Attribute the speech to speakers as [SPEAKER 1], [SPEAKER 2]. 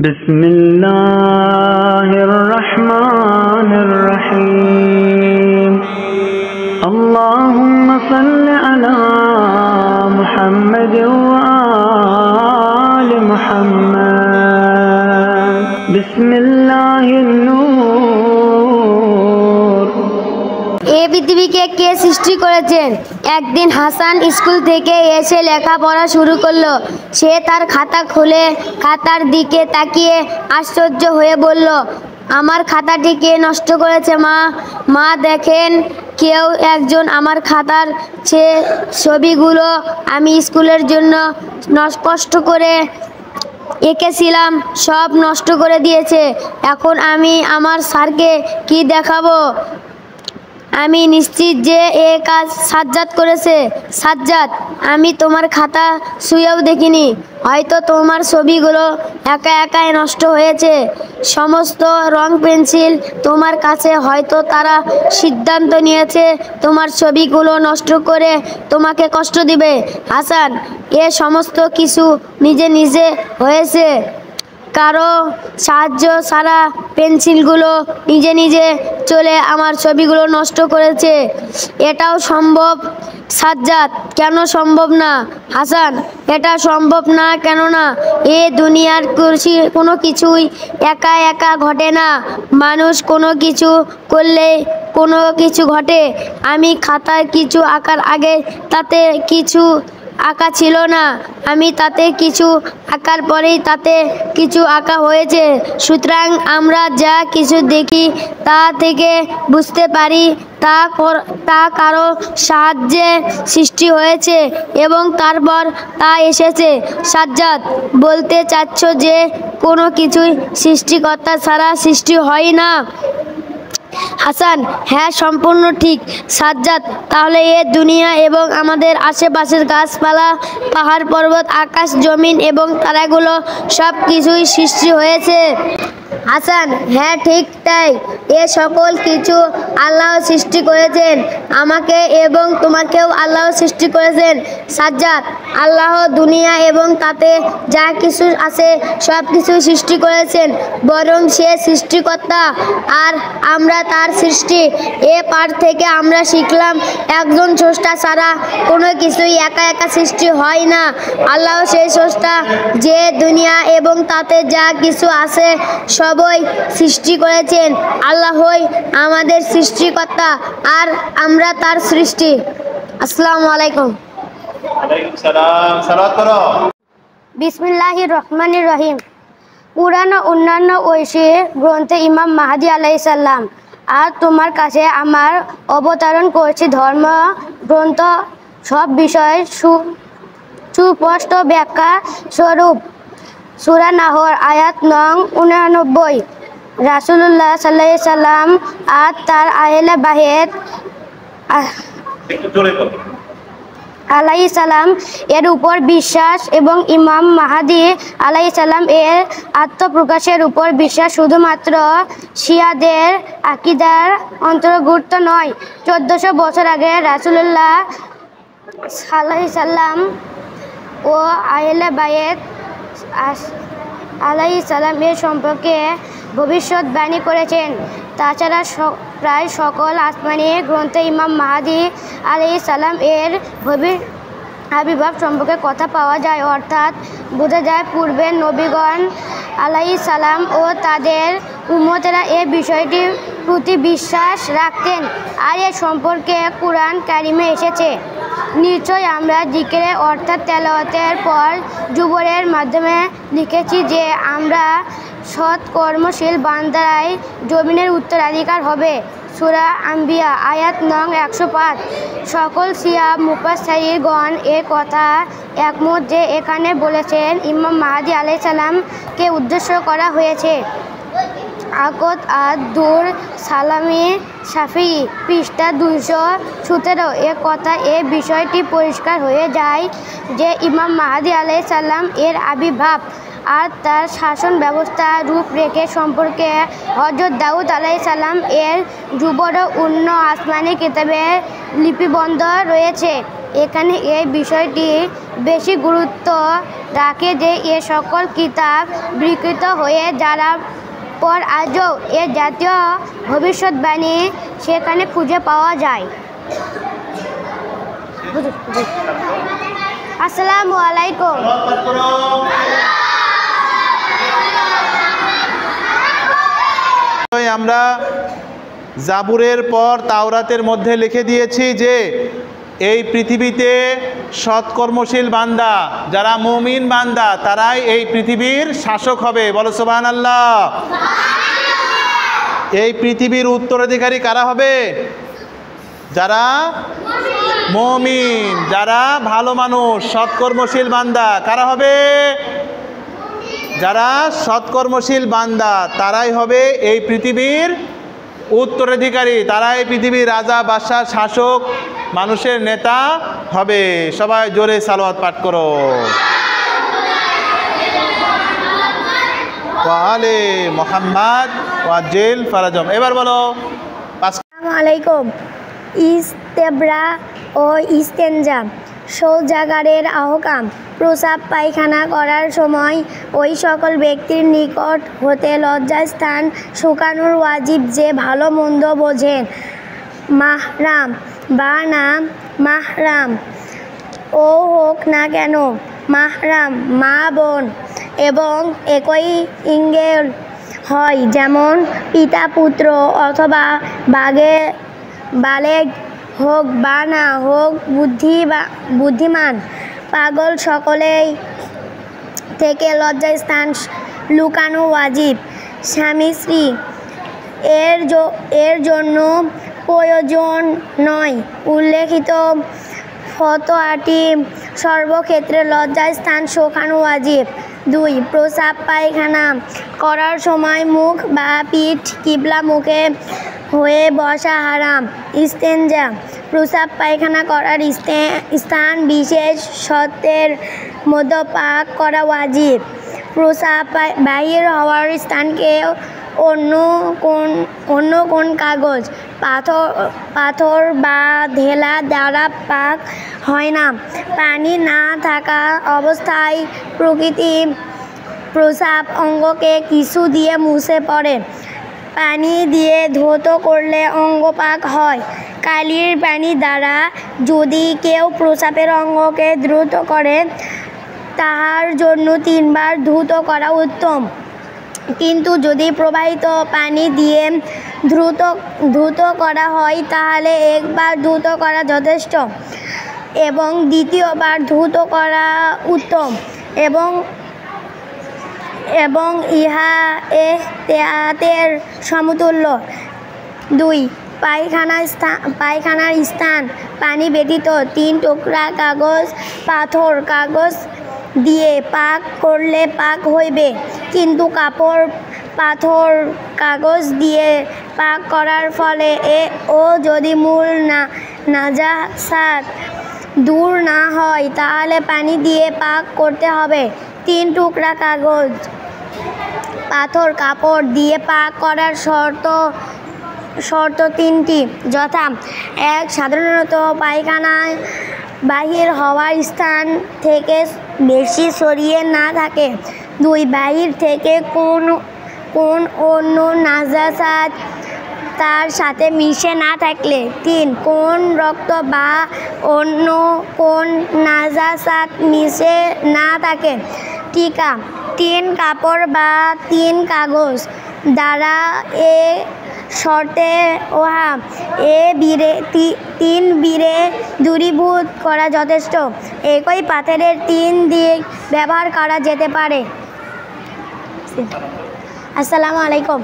[SPEAKER 1] बिस्मिल्लाहिर्रहमानिर्रहीम। अल्लाहुम्मा सल्लि अला मुहम्मद व आलि मुहम्मद। बिस्मिल्लाहिन नूर।
[SPEAKER 2] এই পৃথিবীকে কে সৃষ্টি করেছেন? একদিন হাসান স্কুল থেকে এসে লেখাপড়া শুরু করলো। সে তার খাতা খুলে খাতার দিকে তাকিয়ে আশ্চর্য হয়ে বলল, আমার খাতাটি কে নষ্ট করেছে মা? মা দেখেন কেউ একজন আমার খাতার ছবিগুলো আমি স্কুলের জন্য কষ্ট করে এঁকেছিলাম সব নষ্ট করে দিয়েছে। এখন আমি আমার স্যারকে কি দেখাবো? আমি নিশ্চিত যে এ কাজ সাজ্জাদ করেছে। সাজ্জাদ, আমি তোমার খাতা ছুঁয়েও দেখিনি, হয়তো তোমার ছবিগুলো একা একাই নষ্ট হয়েছে। সমস্ত রং পেন্সিল তোমার কাছে, হয়তো তারা সিদ্ধান্ত নিয়েছে তোমার ছবিগুলো নষ্ট করে তোমাকে কষ্ট দিবে। হাসান, এ সমস্ত কিছু নিজে নিজে হয়েছে, কারো সাহায্য ছাড়া। পেন্সিলগুলো নিজে নিজে চলে আমার ছবিগুলো নষ্ট করেছে। এটাও সম্ভব সাজ্জাদ? কেন সম্ভব না? হাসান, এটা সম্ভব না কেন না? এ দুনিয়ার কোনো কিছুই একা একা ঘটে না। মানুষ কোনো কিছু করলে কোনো কিছু ঘটে। আমি খাতায় কিছু আঁকার আগে তাতে কিছু আঁকা ছিল না, আমি তাতে কিছু আঁকার পরেই তাতে কিছু আঁকা হয়েছে। সুতরাং আমরা যা কিছু দেখি তা থেকে বুঝতে পারি তা কারো সাহায্যে সৃষ্টি হয়েছে এবং তারপর তা এসেছে। সাজ্জাদ, বলতে চাচ্ছ যে কোনো কিছুই সৃষ্টিকর্তা ছাড়া সৃষ্টি হয় না? হাসান, হ্যাঁ, সম্পূর্ণ ঠিক। সাজ্জাদ, তাহলে এ দুনিয়া এবং আমাদের আশেপাশের গাছপালা, পাহাড় পর্বত, আকাশ জমিন এবং তারাগুলো সব কিছুই সৃষ্টি হয়েছে? হাসান, হ্যাঁ, ঠিক তাই। এ সকল কিছু আল্লাহ সৃষ্টি করেছেন। আমাকে এবং তোমাকেও আল্লাহ সৃষ্টি করেছেন। সাজ্জাদ, আল্লাহ দুনিয়া এবং তাতে যা কিছু আছে সব কিছু সৃষ্টি করেছেন, বরং সে সৃষ্টিকর্তা আর আমরা তার সৃষ্টি। এ পাঠ থেকে আমরা শিখলাম একজন স্রষ্টা ছাড়া কোনো কিছুই একা একা সৃষ্টি হয় না। আল্লাহ সেই স্রষ্টা যে দুনিয়া এবং তাতে যা কিছু আছে সবই সৃষ্টি করেছেন। আল্লাহই আমাদের সৃষ্টিকর্তা আর আমরা তার সৃষ্টি। আসসালামু আলাইকুম।
[SPEAKER 3] ওয়ালাইকুম সালাম। সালাত করো।
[SPEAKER 2] বিসমিল্লাহির রহমানির রহিম। কুরআন ও অন্যান্য ঐশী গ্রন্থে ইমাম মাহদী আলাইহিস সালাম আর তোমার কাছে আমার অবতারণ করছি ধর্ম গ্রন্থ, সব বিষয় সুস্পষ্ট ব্যাখ্যা স্বরূপ। সূরা নাহর আয়াত নং 89। রাসূলুল্লাহ সাল্লাল্লাহু আলাইহি সাল্লাম আর তার আহলে বায়েত আলাইহিস সালাম এর উপর বিশ্বাস এবং ইমাম মাহদী আলাইহিস সালাম এর আত্মপ্রকাশের উপর বিশ্বাস শুধুমাত্র শিয়াদের আকীদার অন্তর্ভুক্ত নয়। 1400 বছর আগে রাসূলুল্লাহ সাল্লাল্লাহু আলাইহি সাল্লাম ও আহলে বায়েত আলাইহিস সালাম এর সম্পর্কে ভবিষ্যৎবাণী করেছেন। তাছাড়া প্রায় সকল আসমানি গ্রন্থে ইমাম মাহদী আলাইহিস সালাম এর আবির্ভাব সম্পর্কে কথা পাওয়া যায়, অর্থাৎ বোঝা যায় পূর্বের নবীগণ আলাইহিস সালাম ও তাদের উম্মতেরা এ বিষয়টির প্রতি বিশ্বাস রাখতেন আর এ সম্পর্কে কুরআন কারিমে এসেছে। নিশ্চয় আমরা জিকিরে অর্থাৎ তেলাওয়াতের পর জুবরের মাধ্যমে লিখেছি যে আমরা সৎ কর্মশীল বান্দারাই জমিনের উত্তরাধিকার হবে। সূরা আম্বিয়া আয়াত নং 105। সকল শিয়া মুফাসসিরগণ এ কথা একমত যে এখানে বলেছেন ইমাম মাহদী আলাইহিস সালামকে উদ্দেশ্য করা হয়েছে। আকদ আদ-দুর সালামি শাফিঈ পৃষ্ঠা 217। এ কথা এ বিষয়টি পরিষ্কার হয়ে যায় যে ইমাম মাহদী আলাইহিস সালাম এর আবির্ভাব আর তার শাসন ব্যবস্থা রূপরেখে সম্পর্কে হযরত দাউদ আলাইহিস সালাম এর জুবর অন্য আসমানি কিতাবে লিপিবদ্ধ রয়েছে। এখানে এই বিষয়টি বেশি গুরুত্ব রাখে যে এ সকল কিতাব বিকৃত হয়ে যাওয়ার পর আজও এ জাতীয় ভবিষ্যৎবাণী সেখানে খুঁজে পাওয়া যায়। আসসালামু আলাইকুম।
[SPEAKER 3] সালাওয়াত পাঠ করো। আমরা জাবুরের পর তাওরাতের মধ্যে লিখে দিয়েছি যে এই পৃথিবীতে সৎকর্মশীল বান্দা, যারা মুমিন বান্দা, তারাই এই পৃথিবীর শাসক হবে। বলো সুবহানাল্লাহ। এই পৃথিবীর উত্তরাধিকারী কারা হবে? যারা মুমিন, যারা ভালো মানুষ, সৎকর্মশীল বান্দা। কারা হবে? যারা সৎকর্মশীল বান্দা, তারাই হবে এই পৃথিবীর উত্তরাধিকারী। তারাই পৃথিবীর রাজা, বাদশা, শাসক, মানুষের নেতা হবে। সবাই জোরে সালাওয়াত পাঠ করো। ওয়ালে মুহাম্মদ ওয়াজিল ফারাজম। এবার বলো।
[SPEAKER 2] আসসালামু আলাইকুম। ইস্তেবরা ও ইস্তেনজা শৌচাগারের আহকাম। প্রস্রাব পায়খানা করার সময় ওই সকল ব্যক্তির নিকট হতে লজ্জাস্থান শুকানোর ওয়াজিব যে ভালো মন্দ বোঝেন। মাহরাম বা নাম মাহরাম ও হোক না কেন, মাহরাম মা বোন এবং একই ইঙ্গেল হয়, যেমন পিতা পুত্র অথবা বালেগ হোক বা না হোক, বুদ্ধিমান পাগল, সকলেই থেকে লজ্জাস্থান লুকানো ওয়াজিব। স্বামী স্ত্রী এর জন্য প্রয়োজন নয়। উল্লেখিত ফতোয়াটি সর্বক্ষেত্রে লজ্জাস্থান শুকানো ওয়াজিব। 2. প্রস্রাব পায়খানা করার সময় মুখ বা পিঠ কিবলা মুখে হয়ে বসা হারাম। ইস্তেনজা প্রস্রাব পায়খানা করার স্থান বিশেষ শর্তের মধ্যে পাক করা ওয়াজিব। প্রস্রাব বাহির হওয়ার স্থানকে অন্য কোন কাগজ, পাথর বা ঢেলা দ্বারা পাক হয় না। পানি না থাকা অবস্থায় প্রস্রাব অঙ্গকে কিছু দিয়ে মুছে পড়ে। পানি দিয়ে ধৌত করলে অঙ্গ পাক হয়। কালির পানি দ্বারা যদি কেউ প্রস্রাবের অঙ্গকে দ্রুত করে, তাহার জন্য 3 বার ধৌত করা উত্তম। কিন্তু যদি প্রবাহিত পানি দিয়ে ধৌত করা হয়, তাহলে 1 বার ধৌত করা যথেষ্ট এবং 2য় বার ধৌত করা উত্তম এবং ইহা এহতিয়াতের সমতুল্য। 2. পায়খানার স্থান পানি ব্যতীত 3 টুকরা পাথর কাগজ দিয়ে পাক করলে পাক হইবে, কিন্তু কাপড় পাথর কাগজ দিয়ে পাক করার ফলে যদি মূল নাজাসাত দূর না হয়, তাহলে পানি দিয়ে পাক করতে হবে। 3 টুকরা কাগজ পাথর কাপড় দিয়ে পাক করার শর্ত 3টি, যথা: 1. সাধারণত পায়খানায় বাহির হওয়ার স্থান থেকে বেশি সরিয়ে না থাকে। 2. বাহির থেকে কোন অন্য নাজাসাত তার সাথে মিশে না থাকলে। 3. কোন রক্ত বা অন্য কোন নাজাসাত মিশে না থাকে। টিকা: 3 কাপড় বা 3 কাগজ দ্বারা এ শর্তে ওহা 3 বীরে দূরীভূত করা যথেষ্ট। একই পাথরের 3 দিক ব্যবহার করা যেতে পারে। আসসালামু আলাইকুম।